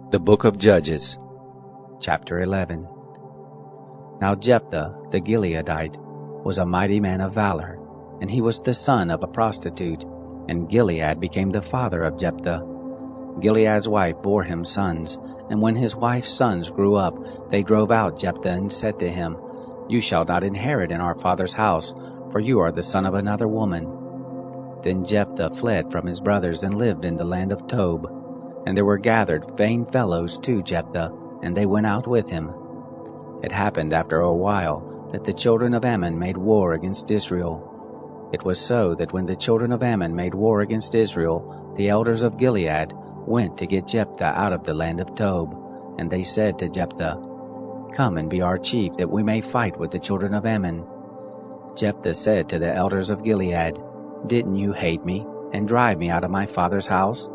The Book of Judges, Chapter 11. Now Jephthah the Gileadite was a mighty man of valor, and he was the son of a prostitute, and Gilead became the father of Jephthah. Gilead's wife bore him sons, and when his wife's sons grew up, they drove out Jephthah and said to him, "You shall not inherit in our father's house, for you are the son of another woman." Then Jephthah fled from his brothers and lived in the land of Tob. And there were gathered vain fellows to Jephthah, and they went out with him. It happened after a while that the children of Ammon made war against Israel. It was so that when the children of Ammon made war against Israel, the elders of Gilead went to get Jephthah out of the land of Tob. And they said to Jephthah, "Come and be our chief, that we may fight with the children of Ammon." Jephthah said to the elders of Gilead, "Didn't you hate me, and drive me out of my father's house?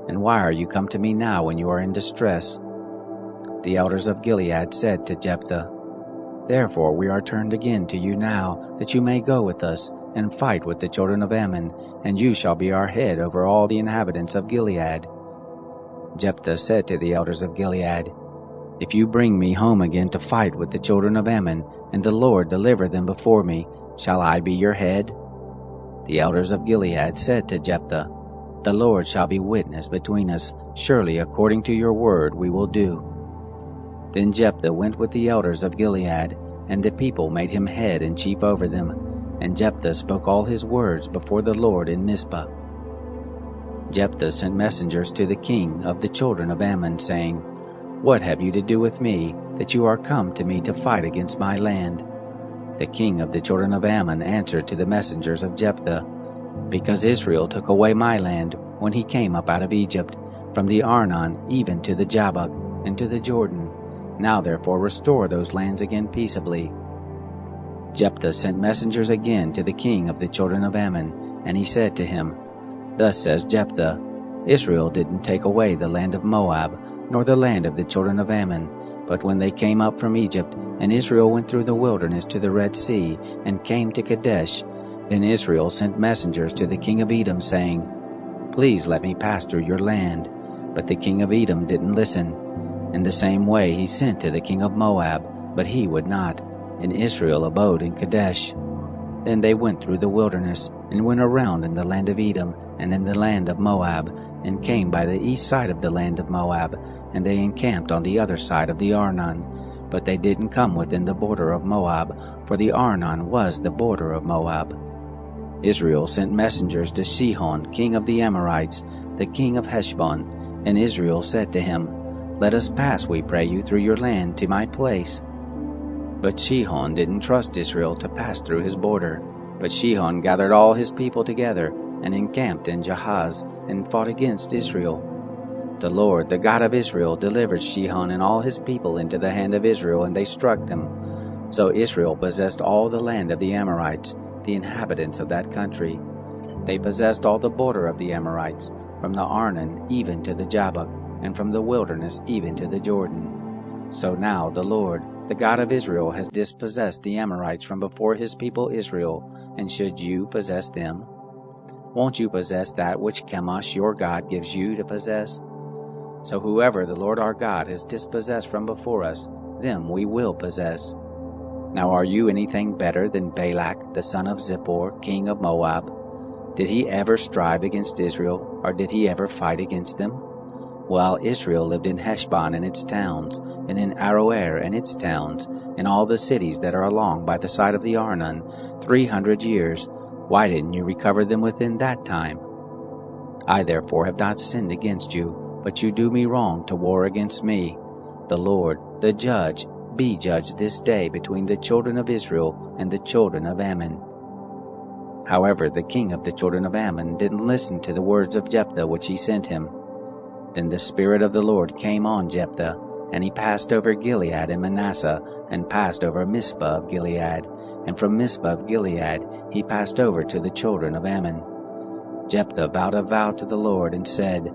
And why are you come to me now when you are in distress?" The elders of Gilead said to Jephthah, "Therefore we are turned again to you now, that you may go with us, and fight with the children of Ammon, and you shall be our head over all the inhabitants of Gilead." Jephthah said to the elders of Gilead, "If you bring me home again to fight with the children of Ammon, and the Lord deliver them before me, shall I be your head?" The elders of Gilead said to Jephthah, "The Lord shall be witness between us. Surely according to your word we will do." Then Jephthah went with the elders of Gilead, and the people made him head and chief over them. And Jephthah spoke all his words before the Lord in Mizpah. Jephthah sent messengers to the king of the children of Ammon, saying, "What have you to do with me, that you are come to me to fight against my land?" The king of the children of Ammon answered to the messengers of Jephthah, "Because Israel took away my land when he came up out of Egypt, from the Arnon even to the Jabbok, and to the Jordan. Now therefore restore those lands again peaceably." Jephthah sent messengers again to the king of the children of Ammon, and he said to him, "Thus says Jephthah, Israel didn't take away the land of Moab, nor the land of the children of Ammon, but when they came up from Egypt, and Israel went through the wilderness to the Red Sea, and came to Kadesh, then Israel sent messengers to the king of Edom, saying, 'Please let me pass through your land.' But the king of Edom didn't listen. In the same way he sent to the king of Moab, but he would not, and Israel abode in Kadesh. Then they went through the wilderness, and went around in the land of Edom, and in the land of Moab, and came by the east side of the land of Moab, and they encamped on the other side of the Arnon. But they didn't come within the border of Moab, for the Arnon was the border of Moab. Israel sent messengers to Sihon, king of the Amorites, the king of Heshbon, and Israel said to him, "Let us pass, we pray you, through your land to my place." But Sihon didn't trust Israel to pass through his border. But Sihon gathered all his people together, and encamped in Jahaz, and fought against Israel. The Lord, the God of Israel, delivered Sihon and all his people into the hand of Israel, and they struck them. So Israel possessed all the land of the Amorites, the inhabitants of that country. They possessed all the border of the Amorites, from the Arnon even to the Jabbok, and from the wilderness even to the Jordan. So now the Lord, the God of Israel, has dispossessed the Amorites from before his people Israel, and should you possess them? Won't you possess that which Chemosh your God gives you to possess? So whoever the Lord our God has dispossessed from before us, them we will possess. Now are you anything better than Balak the son of Zippor, king of Moab? Did he ever strive against Israel, or did he ever fight against them? While Israel lived in Heshbon and its towns, and in Aroer and its towns, and all the cities that are along by the side of the Arnon, 300 years, why didn't you recover them within that time? I therefore have not sinned against you, but you do me wrong to war against me. The Lord, the judge, be judge this day between the children of Israel and the children of Ammon." However, the king of the children of Ammon didn't listen to the words of Jephthah which he sent him. Then the Spirit of the Lord came on Jephthah, and he passed over Gilead and Manasseh, and passed over Mizpah of Gilead, and from Mizpah of Gilead he passed over to the children of Ammon. Jephthah vowed a vow to the Lord, and said,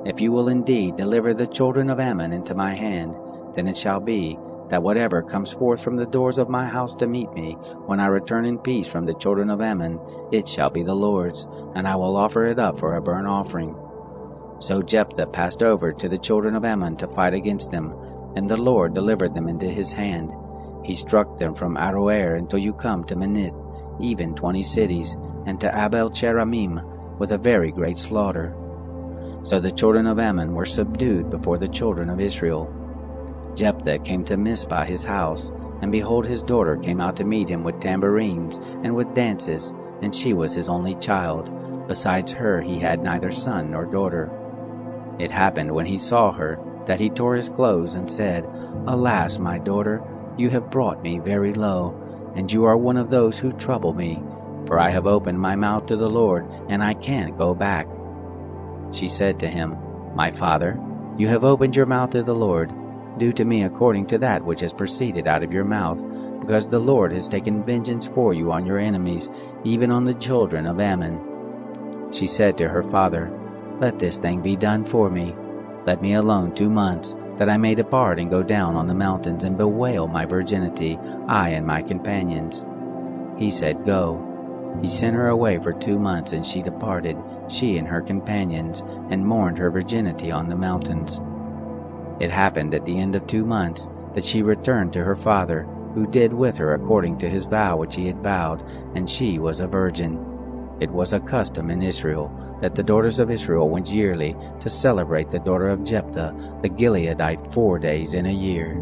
"If you will indeed deliver the children of Ammon into my hand, then it shall be, that whatever comes forth from the doors of my house to meet me, when I return in peace from the children of Ammon, it shall be the Lord's, and I will offer it up for a burnt offering." So Jephthah passed over to the children of Ammon to fight against them, and the Lord delivered them into his hand. He struck them from Aroer until you come to Minnith, even 20 cities, and to Abel-cheramim, with a very great slaughter. So the children of Ammon were subdued before the children of Israel. Jephthah came to Mizpah his house, and behold, his daughter came out to meet him with tambourines and with dances, and she was his only child. Besides her he had neither son nor daughter. It happened when he saw her that he tore his clothes and said, Alas, my daughter, you have brought me very low, and you are one of those who trouble me, for I have opened my mouth to the Lord, and I can't go back. She said to him, My father, you have opened your mouth to the Lord. Do to me according to that which has proceeded out of your mouth, because the Lord has taken vengeance for you on your enemies, even on the children of Ammon. She said to her father, Let this thing be done for me. Let me alone 2 months, that I may depart and go down on the mountains and bewail my virginity, I and my companions. He said, Go. He sent her away for 2 months, and she departed, she and her companions, and mourned her virginity on the mountains. It happened at the end of 2 months that she returned to her father, who did with her according to his vow which he had vowed, and she was a virgin. It was a custom in Israel that the daughters of Israel went yearly to celebrate the daughter of Jephthah the Gileadite 4 days in a year.